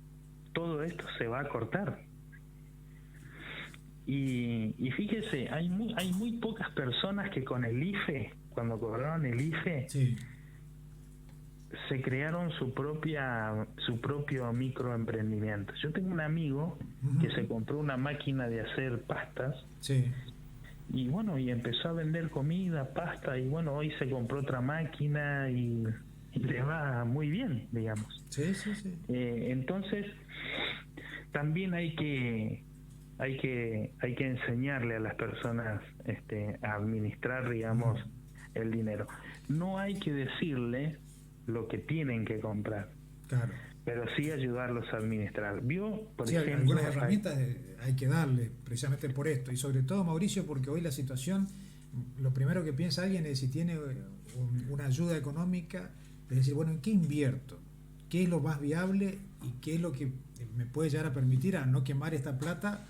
todo esto se va a cortar. Y fíjese, hay muy pocas personas que con el IFE, cuando cobraron el IFE, se crearon su propio microemprendimiento. Yo tengo un amigo que se compró una máquina de hacer pastas y y empezó a vender comida, pasta, y hoy se compró otra máquina y le va muy bien, digamos. Entonces también hay que enseñarle a las personas a administrar, digamos, el dinero. No hay que decirle lo que tienen que comprar, pero sí ayudarlos a administrar. Por ejemplo, algunas herramientas hay que darle precisamente por esto, y sobre todo, Mauricio, porque hoy la situación, lo primero que piensa alguien es si tiene una ayuda económica, es decir, ¿en qué invierto? ¿Qué es lo más viable y qué es lo que me puede llegar a permitir a no quemar esta plata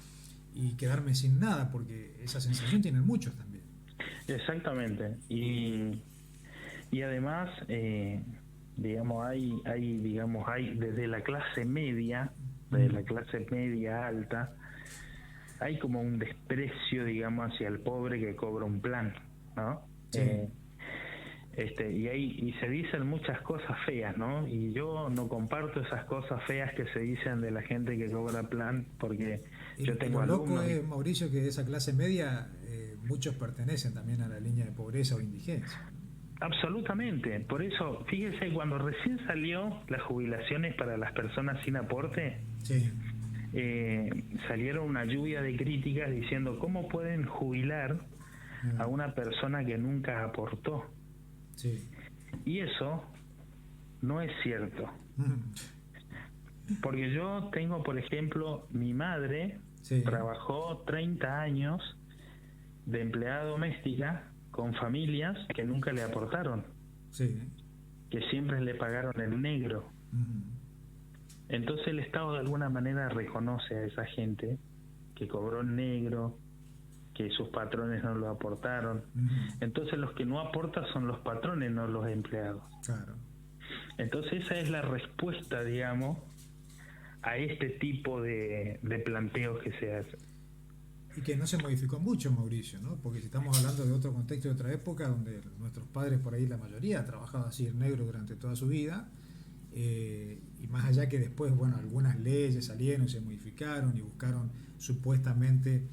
y quedarme sin nada? Porque esa sensación tienen muchos también. Exactamente. Y además digamos, hay desde la clase media, de la clase media alta, hay como un desprecio, digamos, hacia el pobre que cobra un plan, ¿no? Y se dicen muchas cosas feas, ¿no? Y yo no comparto esas cosas feas que se dicen de la gente que cobra plan, porque yo tengo alumnos. Lo loco es, Mauricio, que de esa clase media muchos pertenecen también a la línea de pobreza o indigencia. Absolutamente. Por eso, fíjese, cuando recién salió las jubilaciones para las personas sin aporte, salieron una lluvia de críticas diciendo cómo pueden jubilar a una persona que nunca aportó. Y eso no es cierto. Porque yo tengo, por ejemplo, mi madre trabajó 30 años de empleada doméstica con familias que nunca le aportaron, que siempre le pagaron el negro. Entonces el Estado de alguna manera reconoce a esa gente que cobró el negro, que sus patrones no lo aportaron. Entonces los que no aportan son los patrones, no los empleados. Entonces esa es la respuesta, digamos, a este tipo de planteos que se hacen. Y que no se modificó mucho, Mauricio, ¿no? Porque si estamos hablando de otro contexto, de otra época, donde nuestros padres, por ahí la mayoría, ha trabajado así en negro durante toda su vida, y más allá que después, bueno, algunas leyes salieron y se modificaron y buscaron supuestamente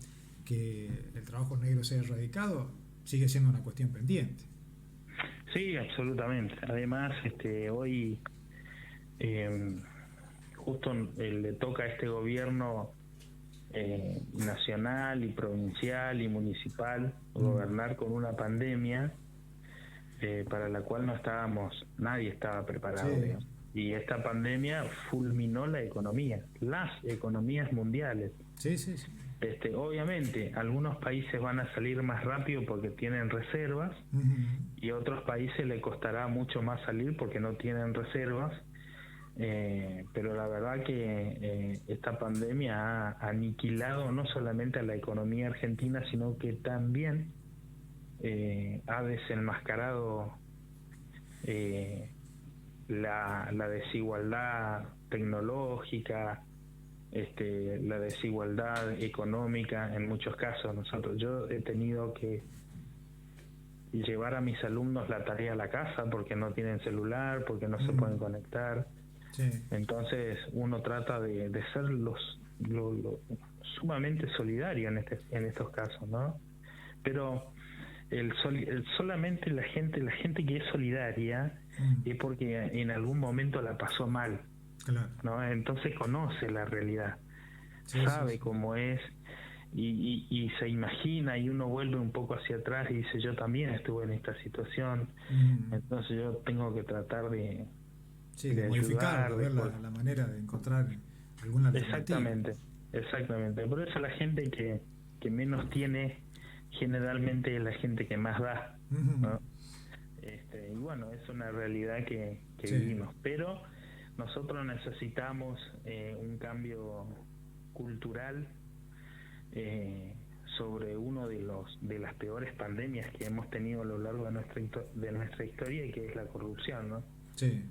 que el trabajo negro sea erradicado, sigue siendo una cuestión pendiente. Sí, absolutamente. Además, hoy justo le toca a este gobierno nacional y provincial y municipal gobernar con una pandemia para la cual nadie estaba preparado, Sí, digamos. Y esta pandemia fulminó la economía, las economías mundiales. sí, sí, sí. Obviamente, algunos países van a salir más rápido porque tienen reservas, y a otros países le costará mucho más salir porque no tienen reservas. Pero la verdad que esta pandemia ha aniquilado no solamente a la economía argentina, sino que también ha desenmascarado la desigualdad tecnológica, la desigualdad económica en muchos casos. Yo he tenido que llevar a mis alumnos la tarea a la casa porque no tienen celular, porque no se pueden conectar. Sí. Entonces uno trata de ser lo sumamente solidario en estos casos, ¿no? Pero solamente la gente que es solidaria es porque en algún momento la pasó mal, Claro. ¿no? Entonces conoce la realidad, Sí, sabe sí, sí. cómo es, y se imagina, y uno vuelve un poco hacia atrás y dice, yo también estuve en esta situación, entonces yo tengo que tratar de Sí, de ayudar, modificarlo, ver la manera de encontrar alguna alternativa. Exactamente. Por eso la gente que menos tiene generalmente es la gente que más da, ¿no? Y bueno, es una realidad que Sí. vivimos, pero nosotros necesitamos un cambio cultural sobre uno de las peores pandemias que hemos tenido a lo largo de nuestra historia, y que es la corrupción, ¿no? Sí,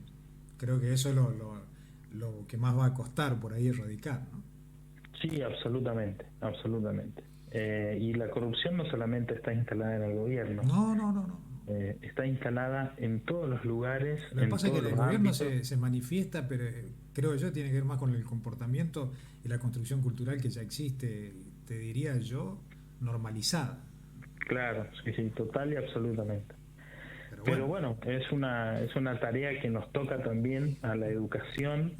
creo que eso es lo que más va a costar por ahí erradicar, ¿no? Sí, absolutamente. Y la corrupción no solamente está instalada en el gobierno, No, no, no, no. está instalada en todos los lugares, Lo que en pasa es que todos el los gobierno ámbitos. se manifiesta, pero creo yo tiene que ver más con el comportamiento y la construcción cultural que ya existe, te diría yo, normalizada. Claro, sí, total y absolutamente. Pero Pero bueno. bueno, es una tarea que nos toca también a la educación,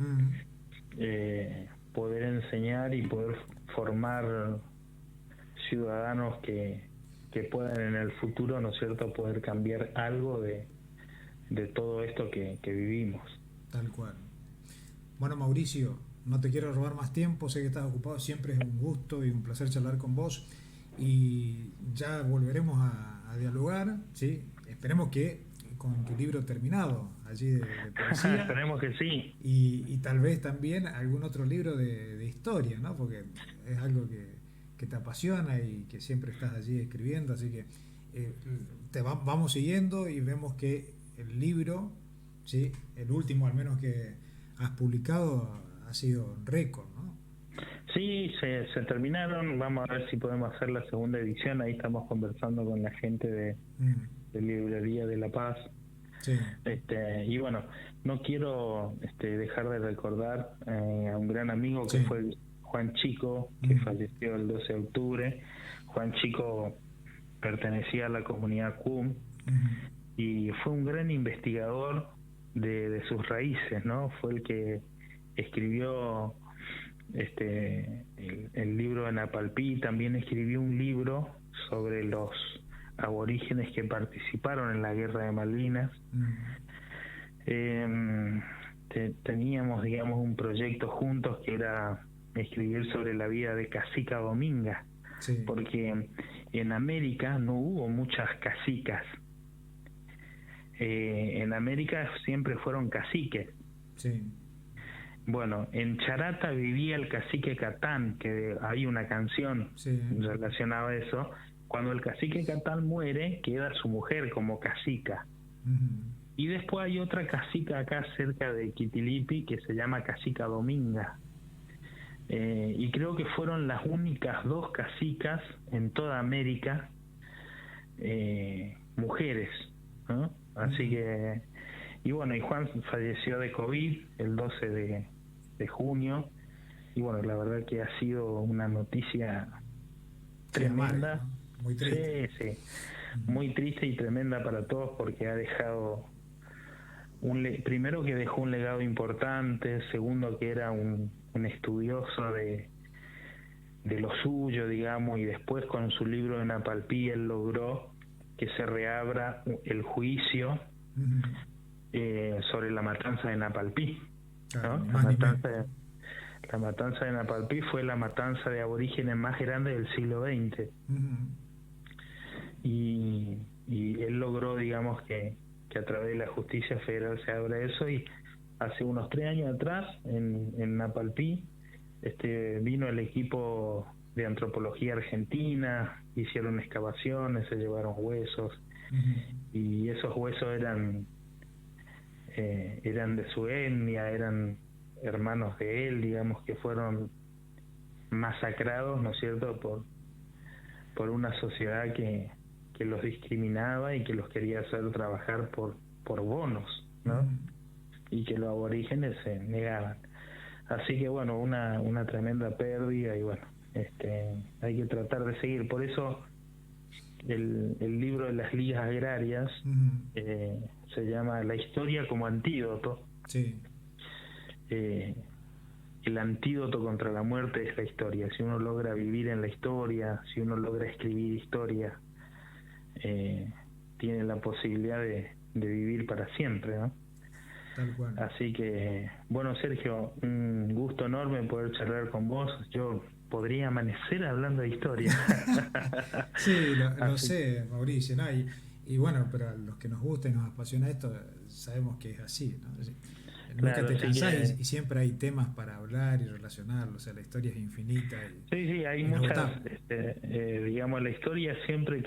poder enseñar y poder formar ciudadanos que puedan en el futuro, ¿no es cierto?, poder cambiar algo de todo esto que vivimos. Tal cual. Bueno, Mauricio, no te quiero robar más tiempo, sé que estás ocupado, siempre es un gusto y un placer charlar con vos, y ya volveremos a dialogar, ¿sí? Esperemos que con tu libro terminado allí de poesía, Esperemos que sí. y tal vez también algún otro libro de historia, ¿no? Porque es algo que te apasiona y que siempre estás allí escribiendo, así que vamos siguiendo y vemos que el libro, ¿sí? El último al menos que has publicado ha sido récord, ¿no? Sí, se terminaron, vamos a ver si podemos hacer la segunda edición, ahí estamos conversando con la gente de Librería de La Paz. Sí. Y bueno, no quiero dejar de recordar a un gran amigo que Sí. fue Juan Chico, que falleció el 12 de octubre. Juan Chico pertenecía a la comunidad QUM y fue un gran investigador de sus raíces, ¿no? Fue el que escribió el libro de Napalpí, también escribió un libro sobre los aborígenes que participaron en la guerra de Malvinas. Teníamos, digamos, un proyecto juntos que era escribir sobre la vida de Cacica Dominga, Sí. porque en América no hubo muchas cacicas. En América siempre fueron caciques. Sí. Bueno, en Charata vivía el cacique Catán, que hay una canción relacionada a eso. Cuando el cacique Catán muere, queda su mujer como cacica. Y después hay otra casica acá cerca de Quitilipi que se llama Casica Dominga. Y creo que fueron las únicas 2 casicas en toda América, mujeres, ¿no? Así que, y bueno, y Juan falleció de COVID el 12 de junio, y bueno, la verdad que ha sido una noticia tremenda, amarga, ¿no? Muy triste. sí, muy triste y tremenda para todos, porque ha dejado primero que dejó un legado importante, segundo que era un estudioso de lo suyo, digamos, y después con su libro de Napalpí él logró que se reabra el juicio sobre la matanza de Napalpí, Claro, ¿no? ni más ni menos. La matanza de Napalpí fue la matanza de aborígenes más grande del siglo XX. Y él logró, digamos, que a través de la justicia federal se abra eso, y hace unos 3 años atrás en Napalpí vino el equipo de antropología argentina, hicieron excavaciones, se llevaron huesos, y esos huesos eran de su etnia, eran hermanos de él, digamos, que fueron masacrados, ¿no es cierto?, por una sociedad que los discriminaba y que los quería hacer trabajar por bonos, ¿no? Y que los aborígenes se negaban. Así que bueno, una tremenda pérdida, y bueno, hay que tratar de seguir. Por eso el libro de las ligas agrarias se llama La historia como antídoto. Sí. El antídoto contra la muerte es la historia. Si uno logra vivir en la historia, si uno logra escribir historia, tiene la posibilidad de vivir para siempre, ¿no? Tal cual. Así que, bueno, Sergio, un gusto enorme poder charlar con vos. Yo podría amanecer hablando de historia. Sí, lo sé, Mauricio, ¿no? Y bueno, pero a los que nos gusta y nos apasiona esto, sabemos que es así, ¿no? Nunca te cansás, y siempre hay temas para hablar y relacionarlos, o sea, la historia es infinita. Sí, hay muchas, digamos, la historia siempre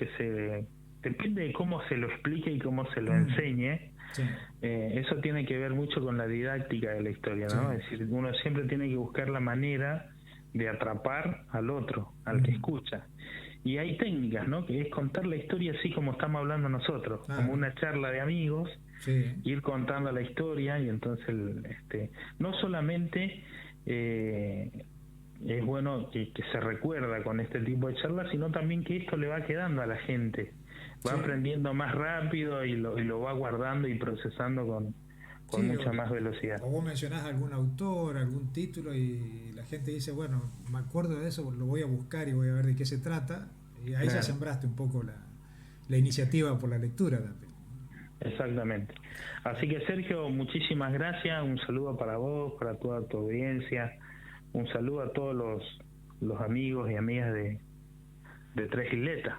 depende de cómo se lo explique y cómo se lo enseñe. Sí. Eso tiene que ver mucho con la didáctica de la historia, ¿no? Sí. Es decir, uno siempre tiene que buscar la manera de atrapar al otro, al que escucha. Y hay técnicas, ¿no? Que es contar la historia así como estamos hablando nosotros, como una charla de amigos, ir contando la historia, y entonces no solamente es bueno que se recuerda con este tipo de charlas, sino también que esto le va quedando a la gente, va aprendiendo más rápido y lo va guardando y procesando con mucha más velocidad. O vos mencionás algún autor, algún título, y la gente dice, bueno, me acuerdo de eso, lo voy a buscar y voy a ver de qué se trata, y ahí ya sembraste un poco la iniciativa por la lectura también. Exactamente. Así que, Sergio, muchísimas gracias, un saludo para vos, para toda tu audiencia, un saludo a todos los amigos y amigas de Tres Isletas.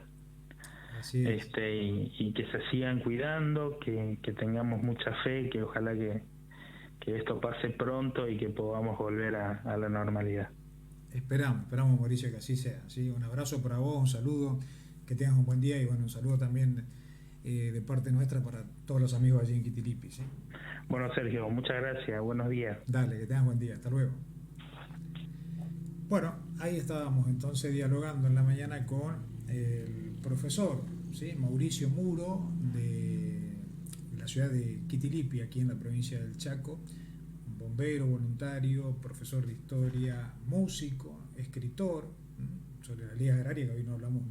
Así es. Y que se sigan cuidando, que tengamos mucha fe, que ojalá que esto pase pronto y que podamos volver a la normalidad. Esperamos, Mauricio, que así sea, ¿sí? Un abrazo para vos, un saludo, que tengas un buen día, y bueno, un saludo también de parte nuestra para todos los amigos allí en Quitilipi, ¿sí? Bueno, Sergio, muchas gracias, buenos días. Dale, que tengas buen día, hasta luego. Bueno, ahí estábamos entonces dialogando en la mañana con el profesor, ¿sí? Mauricio Muro, de la ciudad de Quitilipi, aquí en la provincia del Chaco, bombero voluntario, profesor de historia, músico, escritor, sobre la Liga Agraria, que hoy no hablamos